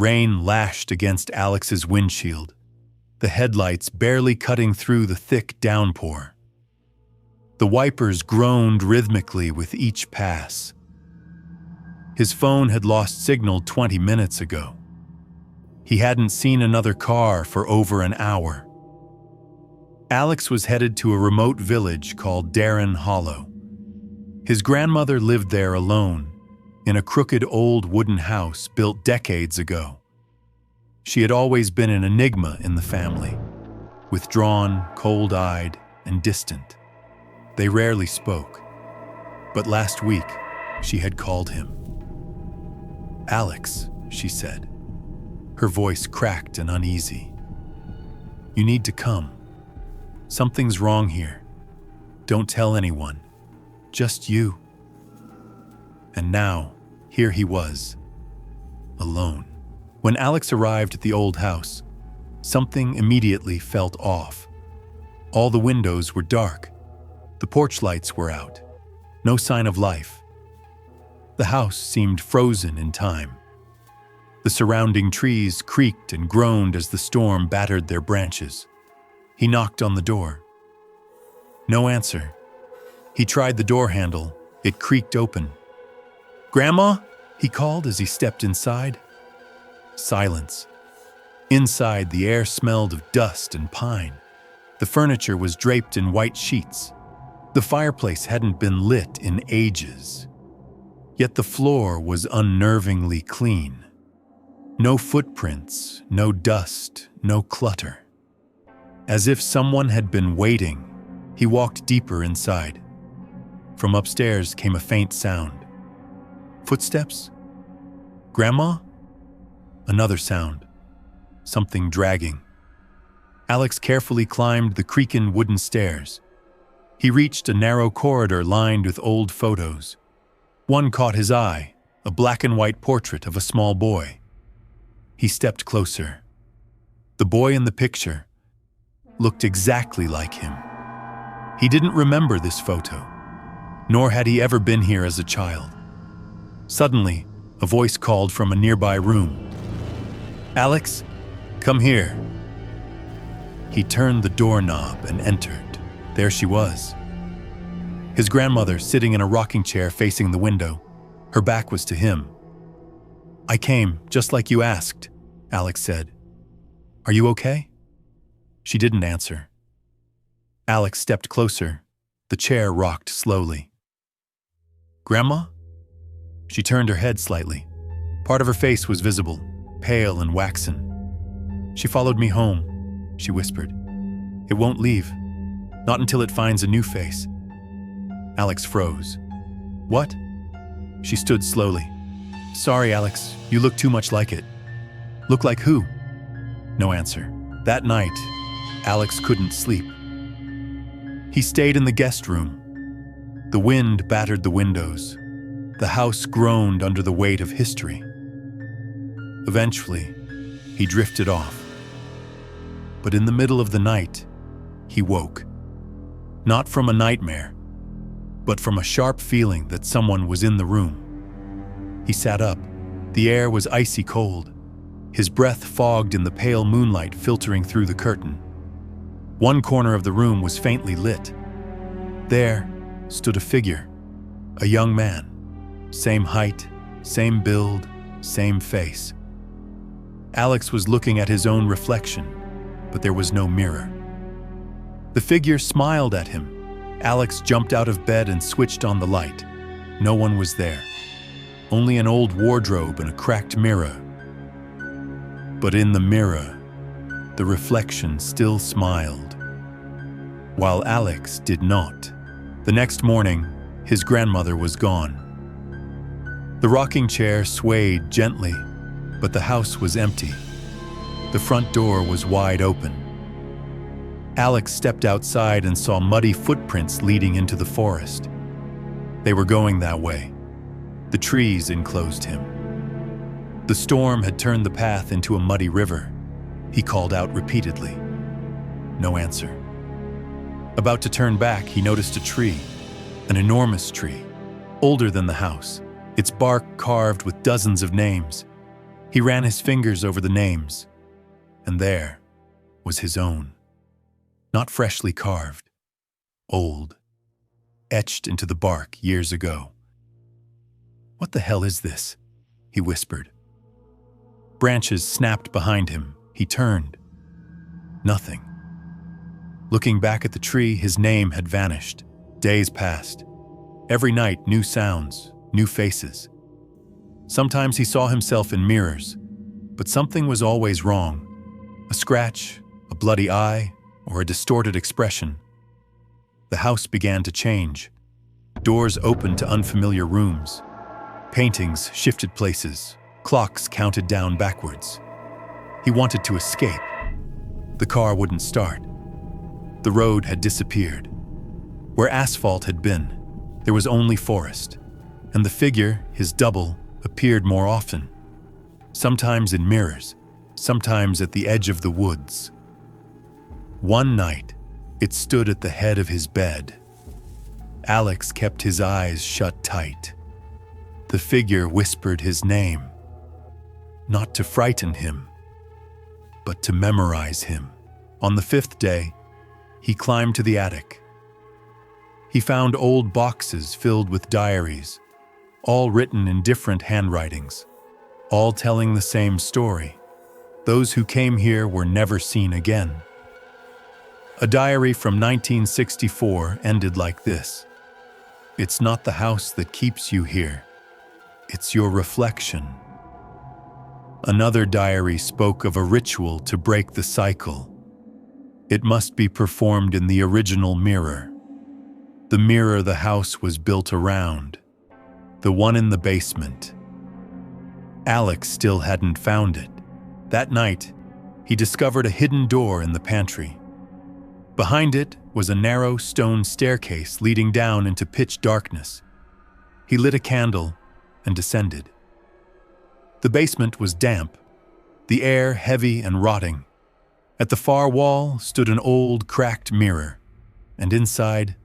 Rain lashed against Alex's windshield, the headlights barely cutting through the thick downpour. The wipers groaned rhythmically with each pass. His phone had lost signal 20 minutes ago. He hadn't seen another car for over an hour. Alex was headed to a remote village called Darren Hollow. His grandmother lived there alone, in a crooked old wooden house built decades ago. She had always been an enigma in the family, withdrawn, cold-eyed, and distant. They rarely spoke, but last week she had called him. "Alex," she said, her voice cracked and uneasy. "You need to come. Something's wrong here. Don't tell anyone. Just you." And now, here he was, alone. When Alex arrived at the old house, something immediately felt off. All the windows were dark. The porch lights were out. No sign of life. The house seemed frozen in time. The surrounding trees creaked and groaned as the storm battered their branches. He knocked on the door. No answer. He tried the door handle. It creaked open. "Grandma?" he called as he stepped inside. Silence. Inside, the air smelled of dust and pine. The furniture was draped in white sheets. The fireplace hadn't been lit in ages. Yet the floor was unnervingly clean. No footprints, no dust, no clutter. As if someone had been waiting, he walked deeper inside. From upstairs came a faint sound. Footsteps? Grandma? Another sound. Something dragging. Alex carefully climbed the creaking wooden stairs. He reached a narrow corridor lined with old photos. One caught his eye, a black and white portrait of a small boy. He stepped closer. The boy in the picture looked exactly like him. He didn't remember this photo, nor had he ever been here as a child. Suddenly, a voice called from a nearby room. "Alex, come here." He turned the doorknob and entered. There she was. His grandmother sitting in a rocking chair facing the window. Her back was to him. "I came, just like you asked," Alex said. "Are you okay?" She didn't answer. Alex stepped closer. The chair rocked slowly. "Grandma?" She turned her head slightly. Part of her face was visible, pale and waxen. "She followed me home," she whispered. "It won't leave. Not until it finds a new face." Alex froze. "What?" She stood slowly. "Sorry, Alex, you look too much like it." "Look like who?" No answer. That night, Alex couldn't sleep. He stayed in the guest room. The wind battered the windows. The house groaned under the weight of history. Eventually, he drifted off. But in the middle of the night, he woke. Not from a nightmare, but from a sharp feeling that someone was in the room. He sat up. The air was icy cold, his breath fogged in the pale moonlight filtering through the curtain. One corner of the room was faintly lit. There stood a figure, a young man. Same height, same build, same face. Alex was looking at his own reflection, but there was no mirror. The figure smiled at him. Alex jumped out of bed and switched on the light. No one was there. Only an old wardrobe and a cracked mirror. But in the mirror, the reflection still smiled, while Alex did not. The next morning, his grandmother was gone. The rocking chair swayed gently, but the house was empty. The front door was wide open. Alex stepped outside and saw muddy footprints leading into the forest. They were going that way. The trees enclosed him. The storm had turned the path into a muddy river. He called out repeatedly. No answer. About to turn back, he noticed a tree, an enormous tree, older than the house, its bark carved with dozens of names. He ran his fingers over the names, and there was his own. Not freshly carved, old, etched into the bark years ago. "What the hell is this?" he whispered. Branches snapped behind him. He turned. Nothing. Looking back at the tree, his name had vanished. Days passed. Every night, new sounds, new faces. Sometimes he saw himself in mirrors, but something was always wrong. A scratch, a bloody eye, or a distorted expression. The house began to change. Doors opened to unfamiliar rooms. Paintings shifted places. Clocks counted down backwards. He wanted to escape. The car wouldn't start. The road had disappeared. Where asphalt had been, there was only forest, and the figure, his double, appeared more often. Sometimes in mirrors, sometimes at the edge of the woods. One night, it stood at the head of his bed. Alex kept his eyes shut tight. The figure whispered his name, not to frighten him, but to memorize him. On the 5th day, he climbed to the attic. He found old boxes filled with diaries, all written in different handwritings, all telling the same story. Those who came here were never seen again. A diary from 1964 ended like this: "It's not the house that keeps you here. It's your reflection." Another diary spoke of a ritual to break the cycle. It must be performed in the original mirror. The mirror the house was built around. The one in the basement. Alex still hadn't found it. That night, he discovered a hidden door in the pantry. Behind it was a narrow stone staircase leading down into pitch darkness. He lit a candle and descended. The basement was damp, the air heavy and rotting. At the far wall stood an old, cracked mirror, and inside,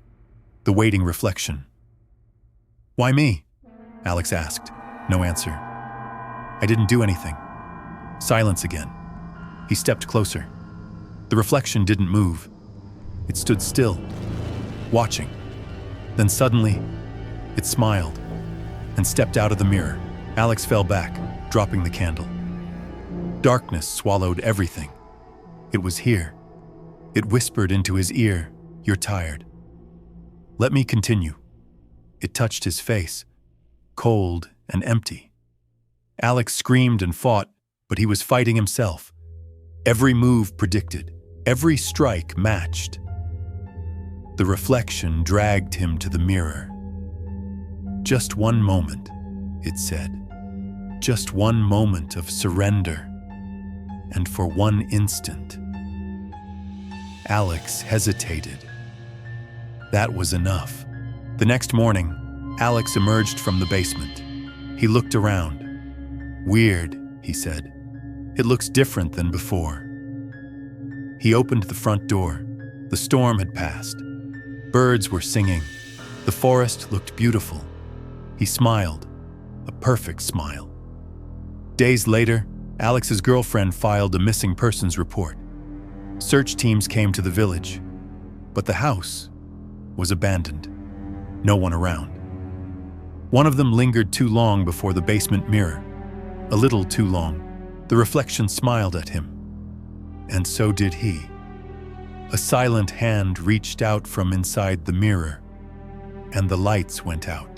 the waiting reflection. "Why me?" Alex asked. No answer. "I didn't do anything." Silence again. He stepped closer. The reflection didn't move. It stood still, watching. Then suddenly, it smiled and stepped out of the mirror. Alex fell back, dropping the candle. Darkness swallowed everything. It was here. It whispered into his ear, "You're tired. Let me continue." It touched his face, cold and empty. Alex screamed and fought, but he was fighting himself. Every move predicted, every strike matched. The reflection dragged him to the mirror. "Just one moment," it said. "Just one moment of surrender. And for one instant." Alex hesitated. That was enough. The next morning, Alex emerged from the basement. He looked around. "Weird," he said. "It looks different than before." He opened the front door. The storm had passed. Birds were singing. The forest looked beautiful. He smiled, a perfect smile. Days later, Alex's girlfriend filed a missing persons report. Search teams came to the village, but the house was abandoned. No one around. One of them lingered too long before the basement mirror. A little too long. The reflection smiled at him. And so did he. A silent hand reached out from inside the mirror, and the lights went out.